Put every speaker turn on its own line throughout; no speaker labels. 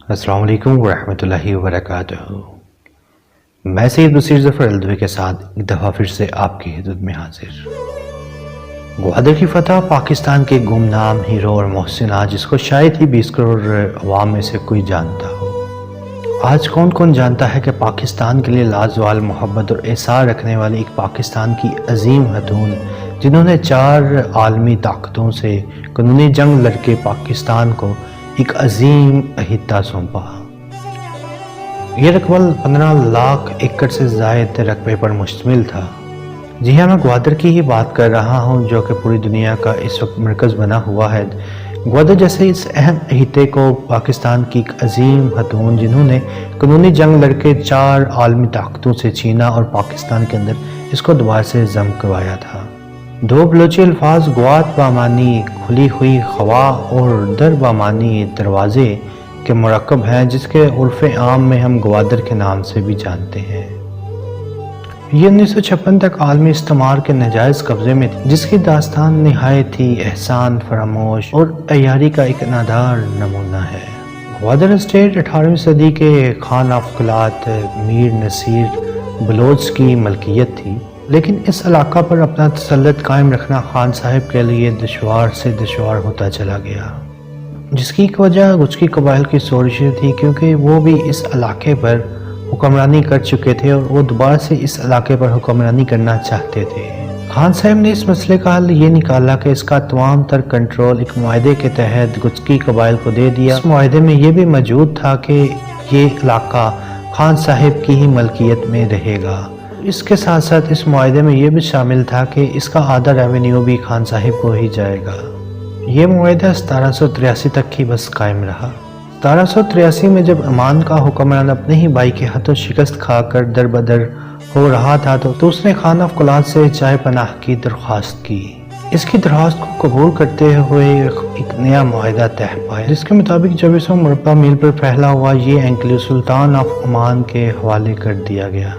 السلام علیکم ورحمۃ اللہ وبرکاتہ۔ میں سید بصیر ظفر الدوی کے ساتھ ایک دفعہ پھر سے آپ کی خدمت میں حاضر۔ گوادر کی فتح پاکستان کے گمنام ہیرو اور محسن جس کو شاید ہی 20 کروڑ عوام میں سے کوئی جانتا ہو۔ آج کون کون جانتا ہے کہ پاکستان کے لیے لازوال محبت اور احساس رکھنے والی ایک پاکستان کی عظیم خاتون جنہوں نے 4 عالمی طاقتوں سے قانونی جنگ لڑ کے پاکستان کو ایک عظیم عہدہ سونپا۔ یہ رقبہ 15 لاکھ ایکڑ سے زائد رقبے پر مشتمل تھا۔ جی ہاں، میں گوادر کی ہی بات کر رہا ہوں جو کہ پوری دنیا کا اس وقت مرکز بنا ہوا ہے۔ گوادر جیسے اس اہم عہدے کو پاکستان کی ایک عظیم خاتون جنہوں نے قانونی جنگ لڑ کے 4 عالمی طاقتوں سے چھینا اور پاکستان کے اندر اس کو دوبارہ سے ضم کروایا تھا۔ 2 بلوچی الفاظ گوات بامانی کھلی ہوئی خوا اور در بامانی دروازے کے مرکب ہیں جس کے عرف عام میں ہم گوادر کے نام سے بھی جانتے ہیں۔ یہ 1956 تک عالمی استعمار کے ناجائز قبضے میں تھی جس کی داستان نہایت ہی احسان فراموش اور عیاری کا ایک نادار نمونہ ہے۔ گوادر اسٹیٹ 18ویں صدی کے خان آف قلات میر نصیر بلوچ کی ملکیت تھی، لیکن اس علاقہ پر اپنا تسلط قائم رکھنا خان صاحب کے لیے دشوار سے دشوار ہوتا چلا گیا، جس کی ایک وجہ گجکی قبائل کی سازشیں تھی کیونکہ وہ بھی اس علاقے پر حکمرانی کر چکے تھے اور وہ دوبارہ سے اس علاقے پر حکمرانی کرنا چاہتے تھے۔ خان صاحب نے اس مسئلے کا حل یہ نکالا کہ اس کا تمام تر کنٹرول ایک معاہدے کے تحت گجکی قبائل کو دے دیا۔ اس معاہدے میں یہ بھی موجود تھا کہ یہ علاقہ خان صاحب کی ہی ملکیت میں رہے گا۔ اس کے ساتھ ساتھ اس معاہدے میں یہ بھی شامل تھا کہ اس کا آدھا ریونیو بھی خان صاحب کو ہی جائے گا۔ یہ معاہدہ 1783 تک ہی بس قائم رہا۔ 1783 میں جب امان کا حکمران اپنے ہی بھائی کے ہاتھوں شکست کھا کر در بدر ہو رہا تھا تو اس نے خان آف قلات سے جائے پناہ کی درخواست کی۔ اس کی درخواست کو قبول کرتے ہوئے ایک نیا معاہدہ طے پایا جس کے مطابق 2400 مربع میل پر پھیلا ہوا یہ انکلیو سلطان آف عمان کے حوالے کر دیا گیا۔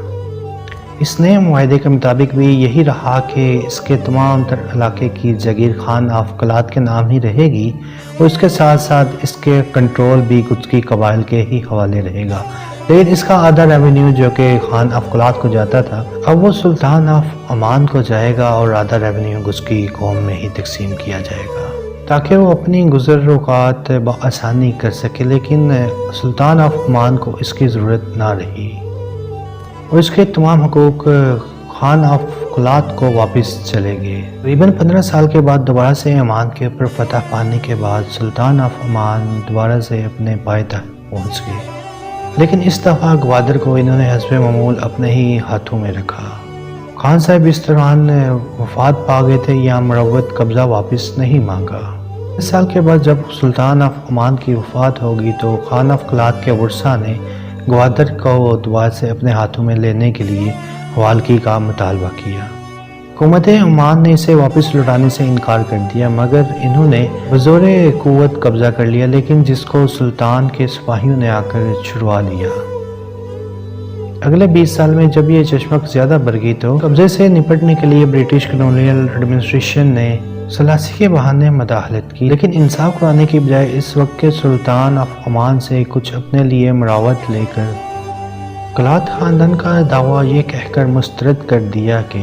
اس نئے معاہدے کے مطابق بھی یہی رہا کہ اس کے تمام تر علاقے کی جگیر خان آف قلات کے نام ہی رہے گی اور اس کے ساتھ ساتھ اس کے کنٹرول بھی گجکی قبائل کے ہی حوالے رہے گا، لیکن اس کا آدھا ریونیو جو کہ خان آف قلات کو جاتا تھا اب وہ سلطان آف عمان کو جائے گا اور آدھا ریونیو گجکی قوم میں ہی تقسیم کیا جائے گا تاکہ وہ اپنی گزر اوقات بآسانی کر سکے، لیکن سلطان آف عمان کو اس کی ضرورت نہ رہی اور اس کے تمام حقوق خان آف قلات کو واپس چلے گئے۔ تقریباً 15 سال کے بعد دوبارہ سے عمان کے اوپر فتح پانے کے بعد سلطان آف عمان دوبارہ سے اپنے پائیدار پہنچ گئے، لیکن اس دفعہ گوادر کو انہوں نے حسب معمول اپنے ہی ہاتھوں میں رکھا۔ خان صاحب اس دوران وفات پا گئے تھے یا مروت قبضہ واپس نہیں مانگا۔ 10 سال کے بعد جب سلطان آف عمان کی وفات ہوگی تو خان آف قلات کے ورثاء نے گوادر کو دوبارہ سے اپنے ہاتھوں میں لینے کے لیے حوالگی کا مطالبہ کیا۔ حکومت عمان نے اسے واپس لوٹانے سے انکار کر دیا مگر انہوں نے بزور قوت قبضہ کر لیا، لیکن جس کو سلطان کے سپاہیوں نے آ کر چھڑوا لیا۔ اگلے 20 سال میں جب یہ چشمک زیادہ بڑھ گئی تو قبضے سے نپٹنے کے لیے برٹش کالونیل ایڈمنسٹریشن نے سلاسی کے بہانے مداخلت کی، لیکن انصاف کرانے کی بجائے اس وقت کے سلطان آف عمان سے کچھ اپنے لیے مراوت لے کر قلات خاندان کا دعویٰ یہ کہہ کر مسترد کر دیا کہ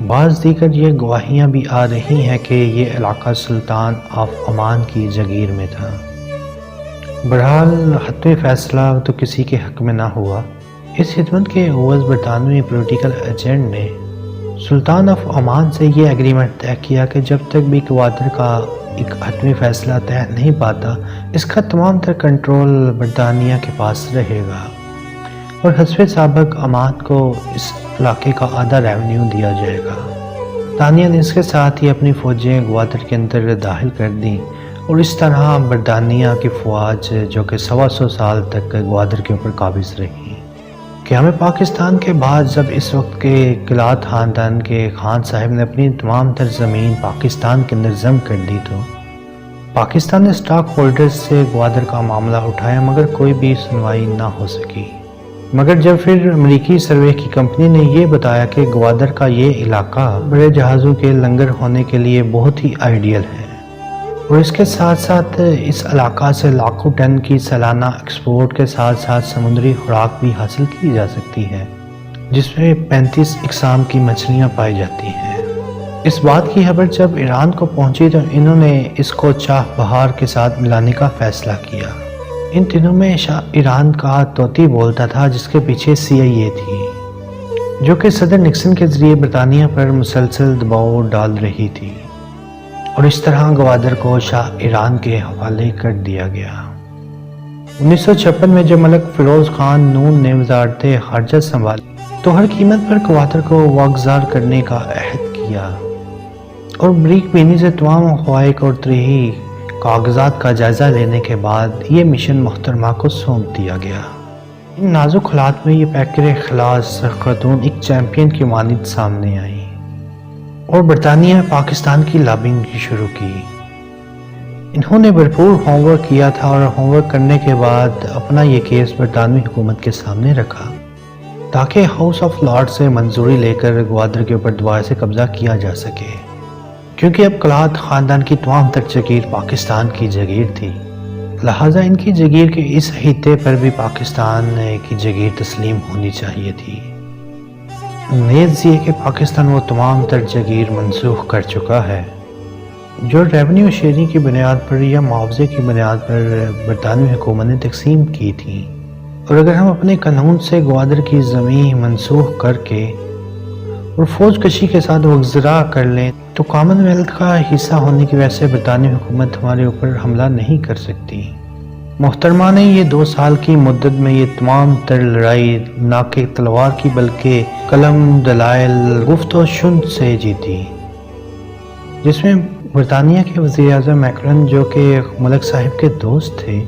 بعض دیگر یہ گواہیاں بھی آ رہی ہیں کہ یہ علاقہ سلطان آف عمان کی جگیر میں تھا۔ بہرحال حتمی فیصلہ تو کسی کے حق میں نہ ہوا۔ اس خدمت کے عوض برطانوی پولیٹیکل ایجنٹ نے سلطان آف عمان سے یہ ایگریمنٹ طے کیا کہ جب تک بھی گوادر کا ایک حتمی فیصلہ طے نہیں پاتا اس کا تمام تر کنٹرول برطانیہ کے پاس رہے گا اور حسب سابق عمان کو اس علاقے کا آدھا ریونیو دیا جائے گا۔ برطانیہ نے اس کے ساتھ ہی اپنی فوجیں گوادر کے اندر داخل کر دیں اور اس طرح برطانیہ کی فوج جو کہ 125 سال تک گوادر کے اوپر قابض رہی۔ کہ ہمیں پاکستان کے بعد جب اس وقت کے قلات خاندان کے خان صاحب نے اپنی تمام تر زمین پاکستان کے اندر ضم کر دی تو پاکستان نے اسٹاک ہولڈرز سے گوادر کا معاملہ اٹھایا مگر کوئی بھی سنوائی نہ ہو سکی۔ مگر جب پھر امریکی سروے کی کمپنی نے یہ بتایا کہ گوادر کا یہ علاقہ بڑے جہازوں کے لنگر ہونے کے لیے بہت ہی آئیڈیل ہے اور اس کے ساتھ ساتھ اس علاقہ سے لاکھوں ٹن کی سالانہ ایکسپورٹ کے ساتھ ساتھ سمندری خوراک بھی حاصل کی جا سکتی ہے، جس میں 35 اقسام کی مچھلیاں پائی جاتی ہیں۔ اس بات کی خبر جب ایران کو پہنچی تو انہوں نے اس کو چاہ بہار کے ساتھ ملانے کا فیصلہ کیا۔ ان دنوں میں ایران کا طوطی بولتا تھا، جس کے پیچھے CIA تھی، جو کہ صدر نکسن کے ذریعے برطانیہ پر مسلسل دباؤ ڈال رہی تھی، اور اس طرح گوادر کو شاہ ایران کے حوالے کر دیا گیا۔ 1956 میں جب ملک فیروز خان نون نے وزارت خارجہ سنبھالی تو ہر قیمت پر گوادر کو واگزار کرنے کا عہد کیا، اور بریک بینی سے تمام حقائق اور طرحی کاغذات کا جائزہ لینے کے بعد یہ مشن محترمہ کو سونپ دیا گیا۔ ان نازک حالات میں یہ پیکر خلاص خاتون ایک چیمپئن کی مانند سامنے آئی اور برطانیہ میں پاکستان کی لابنگ شروع کی۔ انہوں نے بھرپور ہوم ورک کیا تھا اور ہوم ورک کرنے کے بعد اپنا یہ کیس برطانوی حکومت کے سامنے رکھا تاکہ ہاؤس آف لارڈ سے منظوری لے کر گوادر کے اوپر دوبارہ سے قبضہ کیا جا سکے، کیونکہ اب کلات خاندان کی تمام تر جگیر پاکستان کی جگیر تھی، لہٰذا ان کی جگیر کے اس خطے پر بھی پاکستان کی جگیر تسلیم ہونی چاہیے تھی۔ نیز یہ کہ پاکستان وہ تمام تر جگیر منسوخ کر چکا ہے جو ریونیو شیئرنگ کی بنیاد پر یا معاوضے کی بنیاد پر برطانوی حکومت نے تقسیم کی تھی، اور اگر ہم اپنے قانون سے گوادر کی زمین منسوخ کر کے اور فوج کشی کے ساتھ وگزرا کر لیں تو کامن ویلتھ کا حصہ ہونے کی وجہ سے برطانوی حکومت ہمارے اوپر حملہ نہیں کر سکتی۔ محترمہ نے یہ 2 سال کی مدت میں یہ تمام تر لڑائی نہ کہ تلوار کی بلکہ قلم، دلائل، گفت و شنود سے جیتی، جس میں برطانیہ کے وزیر اعظم میکرن جو کہ ملک صاحب کے دوست تھے،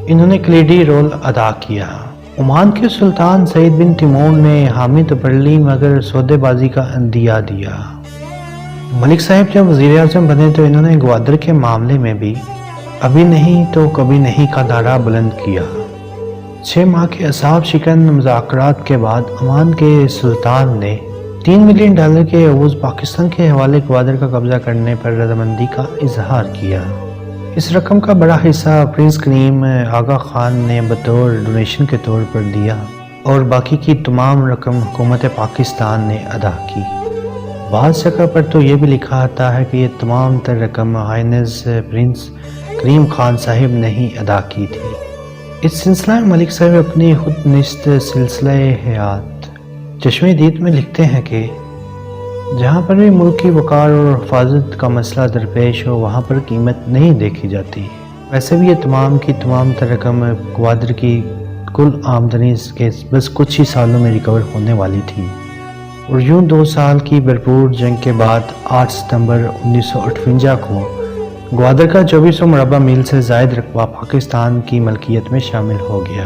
انہوں نے کلیدی رول ادا کیا۔ عمان کے سلطان سعید بن تیمور نے حامی تو پڑھ لی مگر سودے بازی کا عندیہ دیا۔ ملک صاحب جب وزیر اعظم بنے تو انہوں نے گوادر کے معاملے میں بھی ابھی نہیں تو کبھی نہیں کا نعرہ بلند کیا۔ 6 ماہ کے اعصاب شکن مذاکرات کے بعد عمان کے سلطان نے $3 ملین کے عوض پاکستان کے حوالے گوادر کا قبضہ کرنے پر رضامندی کا اظہار کیا۔ اس رقم کا بڑا حصہ پرنس کریم آغا خان نے بطور ڈونیشن کے طور پر دیا اور باقی کی تمام رقم حکومت پاکستان نے ادا کی۔ بعض جگہ پر تو یہ بھی لکھا آتا ہے کہ یہ تمام تر رقم ہائنز پرنس کریم خان صاحب نے ہی ادا کی تھی۔ اس سلسلہ میں ملک صاحب اپنی خود نشت سلسلہ حیات چشمے دید میں لکھتے ہیں کہ جہاں پر بھی ملک کی وقار اور حفاظت کا مسئلہ درپیش ہو وہاں پر قیمت نہیں دیکھی جاتی۔ ویسے بھی یہ تمام کی تمام تر رقم گوادر کی کل آمدنی کے بس کچھ ہی سالوں میں ریکور ہونے والی تھی، اور یوں 2 سال کی بھرپور جنگ کے بعد 8 ستمبر 1958 کو گوادر کا 2400 مربع میل سے زائد رقبہ پاکستان کی ملکیت میں شامل ہو گیا۔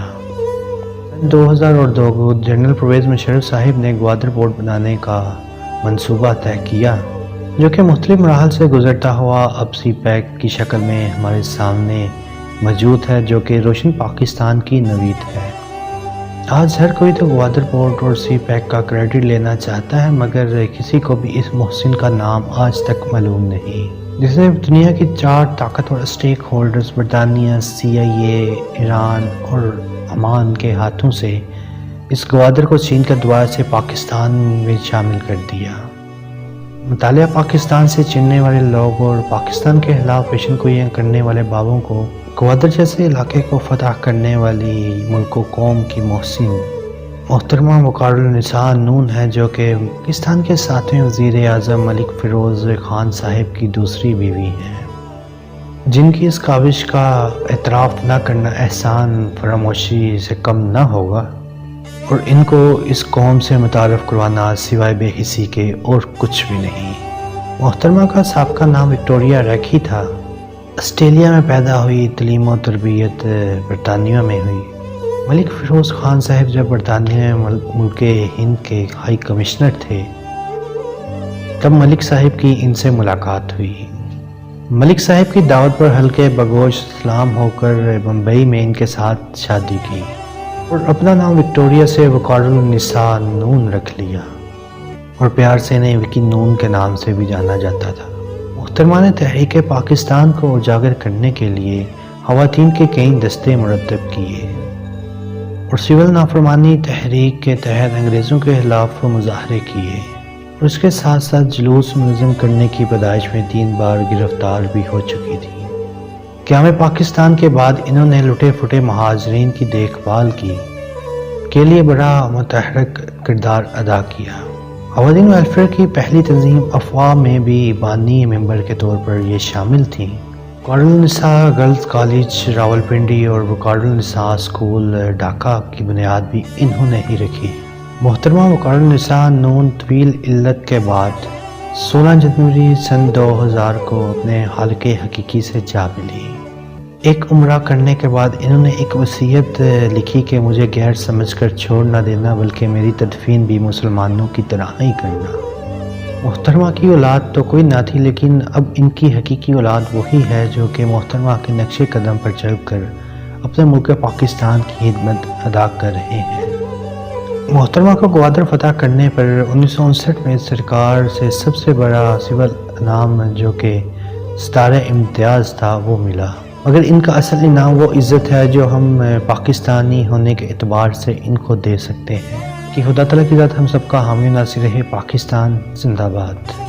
2002 کو جنرل پرویز مشرف صاحب نے گوادر پورٹ بنانے کا منصوبہ طے کیا، جو کہ مختلف مراحل سے گزرتا ہوا اب سی پیک کی شکل میں ہمارے سامنے موجود ہے، جو کہ روشن پاکستان کی نوید ہے۔ آج ہر کوئی تو گوادر پورٹ اور سی پیک کا کریڈٹ لینا چاہتا ہے، مگر کسی کو بھی اس محسن کا نام آج تک معلوم نہیں، جس نے دنیا کی 4 طاقتور اسٹیک ہولڈرز برطانیہ، CIA، ایران اور عمان کے ہاتھوں سے اس گوادر کو چھین کر دوبارہ سے پاکستان میں شامل کر دیا۔ مطالعہ پاکستان سے چننے والے لوگ اور پاکستان کے خلاف پیشن گوئیاں کرنے والے بابوں کو گوادر جیسے علاقے کو فتح کرنے والی ملک و قوم کی محسن محترمہ وقار النساء نون ہے، جو کہ پاکستان کے 7ویں وزیر اعظم ملک فیروز خان صاحب کی دوسری بیوی ہیں، جن کی اس کاوش کا اعتراف نہ کرنا احسان فراموشی سے کم نہ ہوگا، اور ان کو اس قوم سے متعارف کروانا سوائے بے حسی کے اور کچھ بھی نہیں۔ محترمہ کا سابقہ نام وکٹوریہ ریکھی تھا، آسٹریلیا میں پیدا ہوئی، تعلیم و تربیت برطانیہ میں ہوئی۔ ملک فیروز خان صاحب جب برطانیہ ملک ہند کے ہائی کمشنر تھے تب ملک صاحب کی ان سے ملاقات ہوئی۔ ملک صاحب کی دعوت پر ہلکے بگوش اسلام ہو کر بمبئی میں ان کے ساتھ شادی کی اور اپنا نام وکٹوریہ سے وقار النساء نون رکھ لیا، اور پیار سے انہیں وکی نون کے نام سے بھی جانا جاتا تھا۔ محترمہ نے تحریک پاکستان کو اجاگر کرنے کے لیے خواتین کے کئی دستے مرتب کیے اور سول نافرمانی تحریک کے تحت انگریزوں کے خلاف مظاہرے کیے اور اس کے ساتھ ساتھ جلوس منظم کرنے کی پیدائش میں 3 بار گرفتار بھی ہو چکی تھی۔ قیام پاکستان کے بعد انہوں نے لٹے پھٹے مہاجرین کی دیکھ بھال کے لیے بڑا متحرک کردار ادا کیا۔ خواتین ویلفیئر کی پہلی تنظیم افواہ میں بھی بانی ممبر کے طور پر یہ شامل تھیں۔ وقار النساء گرلز کالج راولپنڈی اور وقار النساء اسکول ڈھاکہ کی بنیاد بھی انہوں نے ہی رکھی۔ محترمہ وقار النساء نون طویل علت کے بعد 16 جنوری سن 2000 کو اپنے خالق حقیقی سے جا ملی۔ ایک عمرہ کرنے کے بعد انہوں نے ایک وصیت لکھی کہ مجھے غیر سمجھ کر چھوڑ نہ دینا بلکہ میری تدفین بھی مسلمانوں کی طرح ہی کرنا۔ محترمہ کی اولاد تو کوئی نہ تھی لیکن اب ان کی حقیقی اولاد وہی ہے جو کہ محترمہ کے نقش قدم پر چل کر اپنے ملک پاکستان کی خدمت ادا کر رہے ہیں۔ محترمہ کو گوادر فتح کرنے پر 1959 میں سرکار سے سب سے بڑا سول انعام جو کہ ستارہ امتیاز تھا وہ ملا، مگر ان کا اصل انعام وہ عزت ہے جو ہم پاکستانی ہونے کے اعتبار سے ان کو دے سکتے ہیں کہ خدا تعالیٰ کی ذات ہم سب کا حامی ناصر رہے۔ پاکستان زندہ باد۔